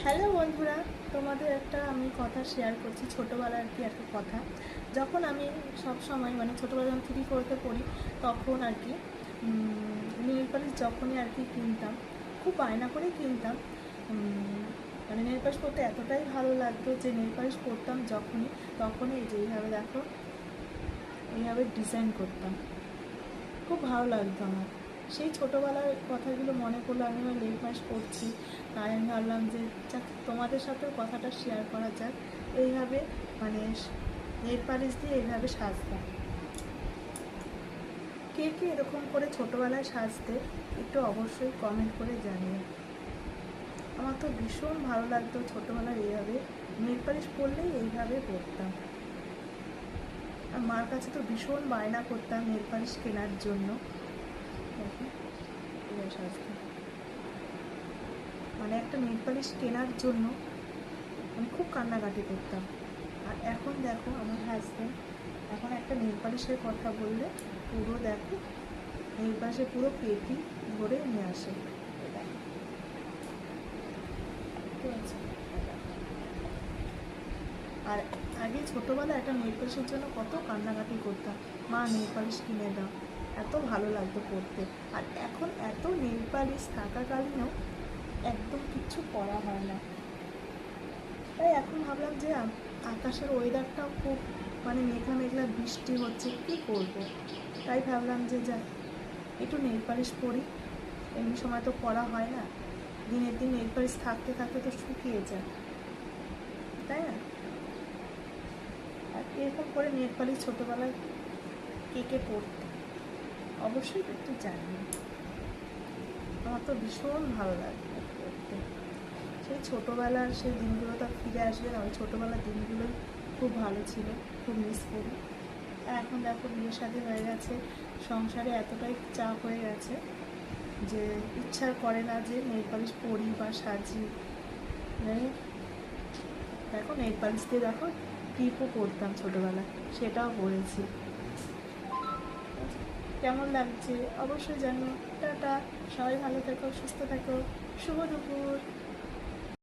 Hello বন্ধুরা, তোমাদের একটা আমি কথা শেয়ার করছি। ছোটোবেলার আর কি একটা কথা। যখন আমি সব সময় মানে ছোটোবেলা যখন 3-4-তে পড়ি, তখন আর কি নেল পালিশ যখনই আর কি কিনতাম, খুব বায়না করে কিনতাম। মানে নেল পালিশ পরতে এতটাই ভালো লাগতো যে নেল পালিশ পরতাম যখনই, তখনই এই যে এইভাবে দেখো, এইভাবে ডিজাইন করতাম। খুব ভালো লাগতো আমার। সেই ছোটোবেলার কথাগুলো মনে করলে আমি আমার নেল পালিশ পরছি, তাই আমি ভাবলাম যে যাক তোমাদের সাথেও কথাটা শেয়ার করা যাক। এইভাবে মানে নেল পালিশ দিয়ে এইভাবে সাজতাম। কে কে এরকম করে ছোটোবেলায় সাজতে একটু অবশ্যই কমেন্ট করে জানিও। আমার তো ভীষণ ভালো লাগতো ছোটোবেলায় এইভাবে নেল পালিশ পরলেই এইভাবে পরতাম। আর মার কাছে তো ভীষণ বায়না করতাম নেল পালিশ কেনার জন্য। সাজতাম মানে একটা নেল পালিশ কেনার জন্য আমি খুব কান্নাকাটি করতাম। আর এখন দেখো আমার হাজব্যান্ড এখন একটা নেল পালিশের কথা বললে পুরো দেখো নেল পালিশের পুরো পেটি ভরে নিয়ে আসে। আর আগে ছোটোবেলায় একটা নেল পালিশের জন্য কত কান্নাকাটি করতাম, মা নেল পালিশ কিনে দাও, এত ভালো লাগতো পড়তে। আর এখন এত নেল পালিশ থাকাকালীনও একদম কিচ্ছু করা হয় না। তাই এখন ভাবলাম যে আকাশের ওয়েদারটাও খুব মানে মেঘলা মেঘলা, বৃষ্টি হচ্ছে, কী করব। তাই ভাবলাম যে যাই একটু নেল পালিশ পরি। এমনি সময় তো পরা হয় না, দিনের দিন নেল পালিশ থাকতে থাকতে তো শুকিয়ে যায়, তাই না? আর এরকম করে নেল পালিশ ছোটোবেলায় কে কে পড়তে অবশ্যই একটু জানিও। আমার তো ভীষণ ভালো লাগে পড়তে। সেই ছোটোবেলার সেই দিনগুলো তো ফিরে আসবে না, ওই ছোটোবেলার দিনগুলোই খুব ভালো ছিল, খুব মিস করি। আর এখন দেখো বিয়ে শাদী হয়ে গেছে, সংসারে এতটাই চাপ হয়ে গেছে যে ইচ্ছা করে না যে নেল পালিশ পরি বা সাজি। দেখো নেল পালিশ দিয়ে দেখো ক্লিপও করতাম ছোটোবেলায়, সেটাও পড়েছি। কেমন লাগছে অবশ্যই জানিও। টাটা, সবাই ভালো থেকো, সুস্থ থেকো, শুভ দুপুর।